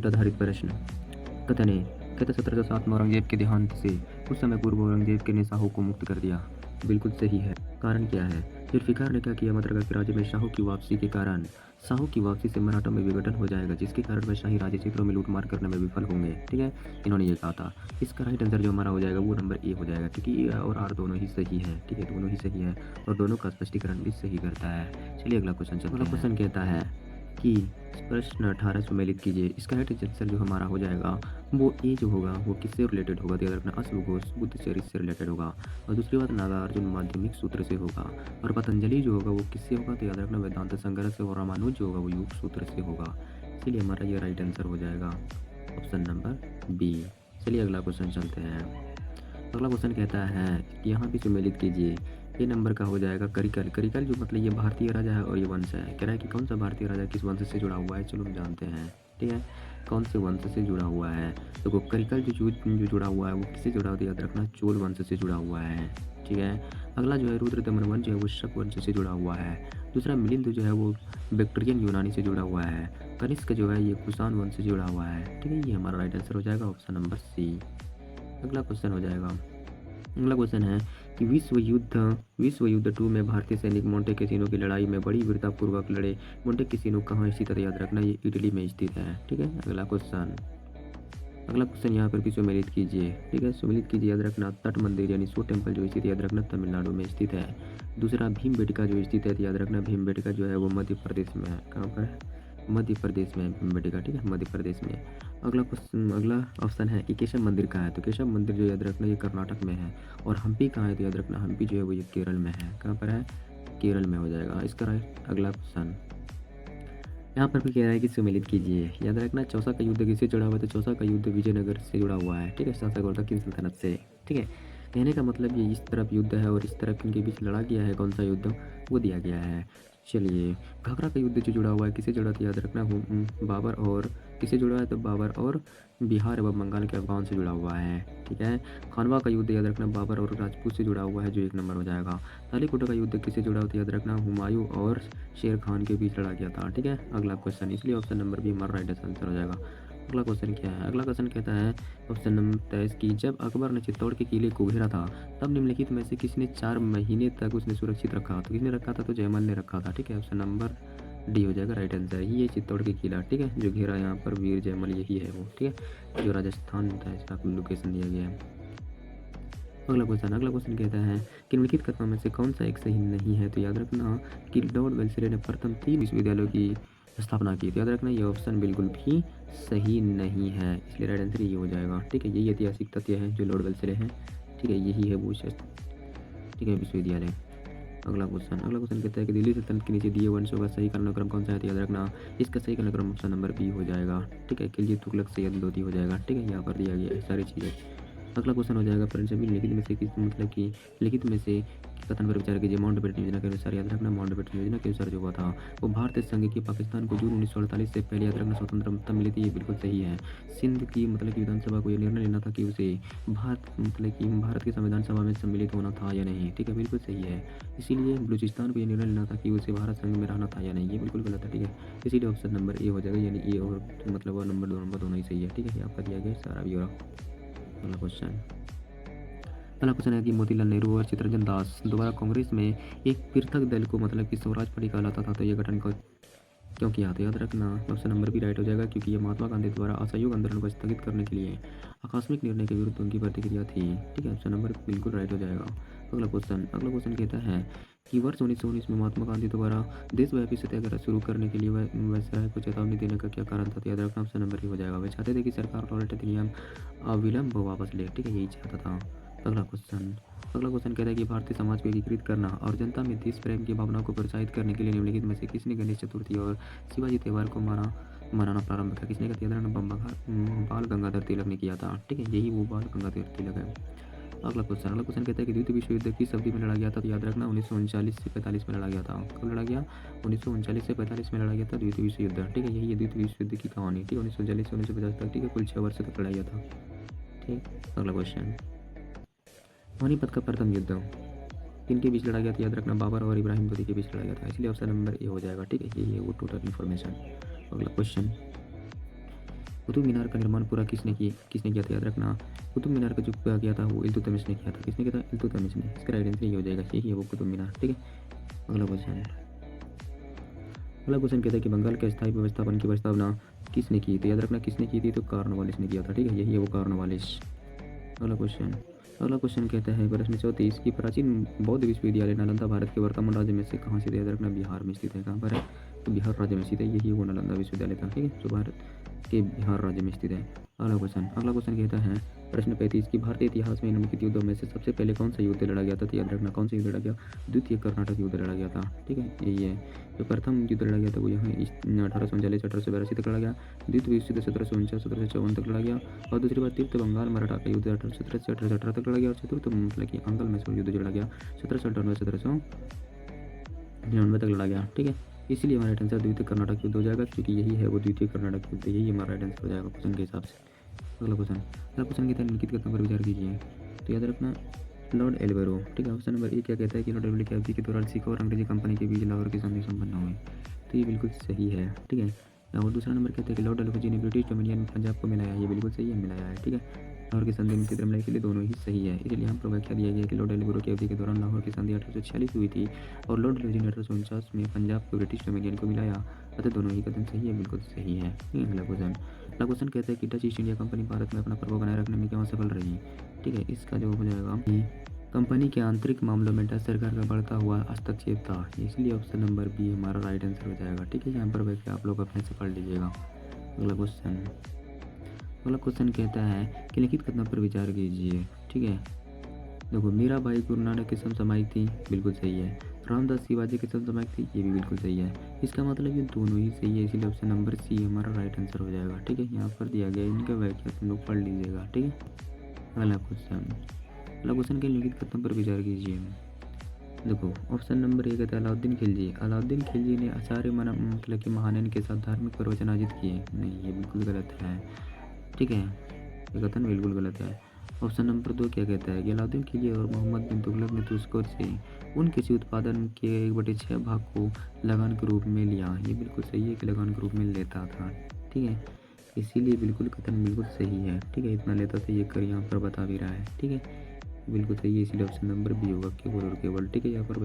आधारित प्रश्न। कथन है, कहते 1707 में औरंगजेब के देहांत से कुछ समय पूर्व औरंगजेब ने शाहू को मुक्त कर दिया। बिल्कुल सही है। कारण क्या है? जुल्फिकार ने क्या किया? मथुरा के राज्य में शाहू की वापसी के कारण शाहू की वापसी से मराठों में विघटन हो जाएगा, जिसके कारण वह शाही राज्य क्षेत्रों में लूटमार करने में विफल होंगे। ठीक है, इन्होंने ये कहा था। इसका राइट आंसर जो हमारा हो जाएगा वो नंबर ए हो जाएगा, क्योंकि ए और आर दोनों ही सही है। ठीक है, दोनों ही सही है और दोनों का स्पष्टीकरण भी सही करता है। चलिए अगला क्वेश्चन चलते हैं। अगला क्वेश्चन कहता है कि प्रश्न 18 सम्मिलित कीजिए। इसका राइट आंसर जो हमारा हो जाएगा वो ए जो होगा वो किससे रिलेटेड होगा? तो याद रखना अश्वघोष बुद्ध चरित्र से रिलेटेड होगा। और दूसरी बात नागार्जुन माध्यमिक सूत्र से होगा। और पतंजलि जो होगा वो किससे होगा? तो याद रखना वेदांत संग्रह से। और रामानुज जो होगा वो योग सूत्र से होगा। इसलिए हमारा ये राइट आंसर हो जाएगा ऑप्शन नंबर बी। चलिए अगला क्वेश्चन चलते हैं। अगला क्वेश्चन कहता है कि यहाँ भी सम्मिलित कीजिए। ये नंबर का हो जाएगा करिकल। करिकल जो मतलब ये भारतीय राजा है और ये वंश है। कह रहा है कि कौन सा भारतीय राजा किस वंश से जुड़ा हुआ है? चलो हम जानते हैं। ठीक है, कौन से वंश से जुड़ा हुआ है? तो करिकल जो जुड़ा हुआ है वो किससे जुड़ा हुआ है? याद रखना चोल वंश से जुड़ा हुआ है। ठीक है, अगला जो है रुद्रदमन वंश जो है वो शक वंश से जुड़ा हुआ है। दूसरा मिलिंद जो है वो बैक्ट्रियन यूनानी से जुड़ा हुआ है। कनिष्क जो है ये कुषाण वंश से जुड़ा हुआ है। ठीक है, ये हमारा राइट आंसर हो जाएगा ऑप्शन नंबर सी। अगला क्वेश्चन हो जाएगा। अगला क्वेश्चन है कि विश्व युद्ध 2 में भारतीय सैनिक मोंटे कैसिनो की लड़ाई में बड़ी वीरतापूर्वक लड़े। मोंटे कैसिनो कहाँ स्थित है? याद रखना ये इटली में स्थित है। ठीक है, अगला क्वेश्चन यहाँ पर भी सम्मिलित कीजिए। ठीक है, सम्मिलित कीजिए। याद रखना तट मंदिर यानी सो टेम्पल जो स्थित है, याद रखना तमिलनाडु में स्थित है। दूसरा भीम बेटका जो स्थित है, तो याद रखना भीम बेटका जो है वो मध्य प्रदेश में है। कहाँ पर है? मध्य प्रदेश में भीम बेटका। ठीक है, मध्य प्रदेश में। अगला ऑप्शन है कि केशव मंदिर कहाँ है? तो केशव मंदिर जो याद रखना ये कर्नाटक में है। और हम्पी कहाँ है? तो याद रखना हम्पी जो है वो ये केरल में है। कहाँ पर है? केरल में हो जाएगा इसका राइट। अगला क्वेश्चन यहाँ पर भी कह रहा है कि सम्मिलित कीजिए। याद रखना चौसा का युद्ध किससे जुड़ा हुआ है? तो चौसा का युद्ध विजयनगर से जुड़ा हुआ है। ठीक है, शासक और की सल्तनत से। ठीक है, कहने का मतलब ये इस तरफ युद्ध है और इस तरफ इनके बीच लड़ा गया है। कौन सा युद्ध वो दिया गया है। चलिए, घाघरा का युद्ध जो जुड़ा हुआ है किससे जुड़ा था? याद रखना बाबर और किससे जुड़ा है? तो बाबर और बिहार एवं बंगाल के अफगान से जुड़ा हुआ है। ठीक है, खानवा का युद्ध याद रखना बाबर और राजपूत से जुड़ा हुआ है, जो 1 नंबर हो जाएगा। तालीकोटा का युद्ध किससे जुड़ा होता है? याद रखना हुमायूं और शेर खान के बीच लड़ा गया था। ठीक है, अगला क्वेश्चन, इसलिए ऑप्शन नंबर बी हमारा राइट आंसर हो जाएगा। अगला क्वेश्चन क्या है? अगला क्वेश्चन कहता है ऑप्शन नंबर 23 की जब अकबर ने चित्तौड़ के किले को घेरा था तब निम्नलिखित में से किसने 4 महीने तक उसने सुरक्षित रखा? तो किसने रखा था? तो जयमल ने रखा था। ठीक है, ऑप्शन नंबर डी हो जाएगा राइट आंसर। ये चित्तौड़ के किला। ठीक है, जो घेरा यहाँ पर वीर जयमल यही है वो। ठीक है, जो राजस्थान में था इसका लोकेशन दिया गया है। अगला क्वेश्चन कहता है कि निम्नलिखित कथनों में से कौन सा एक सही नहीं है? तो याद रखना कि लॉर्ड वेल्सले ने प्रथम 3 विश्वविद्यालयों की स्थापना की। तो याद रखना ये ऑप्शन बिल्कुल भी सही नहीं है, इसलिए राइट आंसर ये हो जाएगा। ठीक है, यही ऐतिहासिक तथ्य है जो लॉर्ड वेल्सले हैं। ठीक है, यही है वो ठीक है विश्वविद्यालय। अगला क्वेश्चन कहता है कि दिल्ली सल्तनत के नीचे दिए वंशों का सही कालक्रम कौन सा है? तो याद रखना इसका सही कालक्रम ऑप्शन नंबर बी हो जाएगा। ठीक है, खिलजी तुगलक सैयद लोधी हो जाएगा। ठीक है, यहाँ पर दिया गया है सारी चीज़ें। अगला क्वेश्चन हो जाएगा पंचमी लिखित में से किस मतलब कि लिखित में से कथन पर विचार कीजिए। माउंटबेटन योजना के अनुसार याद रखना माउंटबेटन योजना के अनुसार जो हुआ था वो भारतीय संघ की पाकिस्तान को जून 1948 से पहले याद रखना स्वतंत्रता मिली थी। ये बिल्कुल सही है। सिंध की मतलब कि विधानसभा को यह निर्णय लेना था कि उसे भारत के संविधान सभा में सम्मिलित होना था या नहीं। ठीक है, बिल्कुल सही है। इसीलिए बलूचिस्तान को यह निर्णय लेना था कि उसे भारत संघ में रहना था या नहीं। ये बिल्कुल गलत है। ठीक है, इसीलिए ऑप्शन नंबर ए हो जाएगा, यानी ए और मतलब वो नंबर दोनों ही सही है। ठीक है, यहाँ पर दिया गया सारा ब्यौरा। अगला क्वेश्चन है कि मोतीलाल नेहरू और चित्तरंजन दास दोबारा कांग्रेस में एक पृथक दल को मतलब कि स्वराज पार्टी कहलाता था, तो यह गठन क्यों किया? तो याद रखना ऑप्शन नंबर भी राइट हो जाएगा, क्योंकि ये महात्मा गांधी द्वारा असहयोग आंदोलन को स्थगित करने के लिए आकस्मिक निर्णय के विरुद्ध उनकी प्रतिक्रिया थी। ठीक है, ऑप्शन नंबर बिल्कुल राइट हो जाएगा। अगला क्वेश्चन कहता है कि वर्ष 1919 में महात्मा गांधी द्वारा देशव्यापी सत्याग्रह शुरू करने के लिए वायसराय को चेतावनी देने का क्या कारण था? तो याद रखना ऑप्शन नंबर ही हो जाएगा। वे चाहते थे कि सरकार टॉयलेट अधिनियम अविलंब वापस ले। ठीक है, यही चाहता था। अगला क्वेश्चन कहता है कि भारतीय समाज को एकीकृत करना और जनता में देश प्रेम की भावना को प्रोत्साहित करने के लिए निम्नलिखित में से किसने गणेश चतुर्थी और शिवाजी त्योहार को मनाना प्रारंभ किया? किसने का? याद रखना बाल गंगाधर तिलक ने किया था। ठीक है, यही वो बाल गंगाधर तिलक है। अगला क्वेश्चन कहता है कि द्वितीय विश्व युद्ध किस अवधि में लड़ा गया था? तो याद रखना 1939 से 45 में लड़ा गया था। कब लड़ा गया? 1939 से 45 में लड़ा गया था द्वितीय विश्व युद्ध। ठीक है, यही है द्वितीय विश्व युद्ध की कहानी। ठीक है, 1939 से 1950 तक। ठीक है, कुल 6 वर्ष तक लड़ा गया था। ठीक, अगला क्वेश्चन पानीपत का प्रथम युद्ध किनके बीच लड़ा गया था? याद रखना बाबर और इब्राहिम लोदी के बीच लड़ा गया था, इसलिए ऑप्शन नंबर ए हो जाएगा। ठीक है, यही है वो टोटल इन्फॉर्मेशन। अगला कुतुब मीनार का निर्माण पूरा किसने किया था? याद रखना, कुतुब मीनार का जो पूरा किया था वो इल्तुतमिश ने किया था। किसने किया था? इल्तुतमिश ने। इसका राइट आंसर ये हो जाएगा, यही है वो कुतुब मीनार। ठीक है, अगला क्वेश्चन। अगला क्वेश्चन कहता है कि बंगाल के स्थायी व्यवस्थापन की प्रस्तावना किसने की? तो याद रखना किसने की थी? तो कॉर्नवालिस ने किया था। ठीक है, यही है वो कॉर्नवालिस। अगला क्वेश्चन। अगला क्वेश्चन कहता है प्रश्न 34 की प्राचीन बौद्ध विश्वविद्यालय नालंदा भारत के वर्तमान राज्य में से कहाँ स्थित है? याद रखना बिहार में स्थित है। कहाँ पर है? तो बिहार राज्य में स्थित है, यही वो नालंदा विश्वविद्यालय था। ठीक है, जो भारत के बिहार राज्य में स्थित है। अगला क्वेश्चन कहता है प्रश्न 35 की भारतीय इतिहास में निम्नलिखित युद्धों में से सबसे पहले कौन सा युद्ध लड़ा गया था? तो याद रखना कौन सा युद्ध लड़ा गया? द्वितीय कर्नाटक युद्ध लड़ा गया था। ठीक है, यही है। जो प्रथम युद्ध लड़ा गया था वो यहाँ 1839 1882 तक लड़ा गया। द्वितीय विश्व युद्ध 1749 1754 तक लड़ा गया। और दूसरी बात तृतीय बंगाल मराठा का युद्ध 1817 से 1818 तक लड़ा गया। और चतुर्थ मतलब कि अंगल मैसूर युद्ध जो लड़ा गया 1798 1799 तक लड़ा गया। ठीक है, इसलिए हमारा राइट आंसर द्वितीय कर्नाटक युद्ध हो जाएगा, क्योंकि यही है वो द्वितीय कर्नाटक युद्ध, यही हमारा राइट आंसर हो जाएगा क्वेश्चन के हिसाब से। अगला क्वेश्चन कहता है निम्नलिखित कथनों पर विचार कीजिए। तो याद रखना लॉर्ड एल्वेरो। ठीक है, ऑप्शन नंबर ए क्या कहता है कि लॉर्ड एल्वेरो की अवधि के दौरान सिख और अंग्रेजी कंपनी के बीच लाहौर की संधि संपन्न हुई। तो ये बिल्कुल सही है। ठीक है, और दूसरा नंबर कहता है कि लॉर्ड डलहौजी ने ब्रिटिश डोमिनियन में पंजाब को मिलाया। ये बिल्कुल सही है, मिलाया है। ठीक है, लाहौर की संधि में चित्रमलाई के लिए दोनों ही सही है, इसलिए यहाँ पर व्याख्या दिया गया कि लॉर्ड एल्वेरो की अवधि के दौरान लाहौर की संधि 1846 हुई थी और लॉर्ड डलहौजी ने 1849 में पंजाब को ब्रिटिश डोमिनियन को मिलाया। अतः दोनों ही कथन सही है, बिल्कुल सही है। अगला क्वेश्चन कहता है कि Dutch east India company Bharat में अपना प्रभाव बनाए रखने में क्यों सफल रही? ठीक है, इसका जवाब हो जाएगा कि कंपनी के आंतरिक मामलों में डच सरकार का बढ़ता हुआ हस्तक्षेप था, इसलिए ऑप्शन नंबर बी हमारा राइट आंसर हो जाएगा। ठीक है, यहाँ पर व्याख्या आप लोग अपने से पढ़ लीजिएगा। अगला क्वेश्चन कहता है कि लिखित कथनों पर विचार कीजिए। ठीक है, देखो मीराबाई गुरु नानक की समसामयिक थी, बिल्कुल सही है। रामदास शिवाजी की समसामयिक थी, ये भी बिल्कुल सही है। इसका मतलब ये दोनों ही सही है, इसलिए ऑप्शन नंबर सी हमारा राइट आंसर हो जाएगा। ठीक है, यहाँ पर दिया गया इनका व्याख्या तुम लोग पढ़ लीजिएगा। ठीक है, अगला क्वेश्चन के लिखित कथनों पर विचार कीजिए। देखो ऑप्शन नंबर ए कहता है अलाउद्दीन खिलजी। अलाउद्दीन खिलजी ने आचार्य मतलब कि महानैन के साथ धार्मिक प्रवचन आयोजित किए। नहीं, ये बिल्कुल गलत है। ठीक है, ये कथन बिल्कुल गलत है। ऑप्शन नंबर 2 क्या कहता है कि अलाउद्दीन खिलजी और मोहम्मद बिन तुगलक ने तुर्क से उन किसी उत्पादन के 1/6 भाग को लगान के रूप में लिया। ये बिल्कुल सही है कि लगान के रूप में लेता था। ठीक है, इसीलिए बिल्कुल कथन बिल्कुल सही है। ठीक है, इतना लेता था ये कर यहाँ पर बता भी रहा है। ठीक है, बिल्कुल सही है, इसलिए ऑप्शन नंबर बी होगा केवल और केवल। ठीक है, यहाँ पर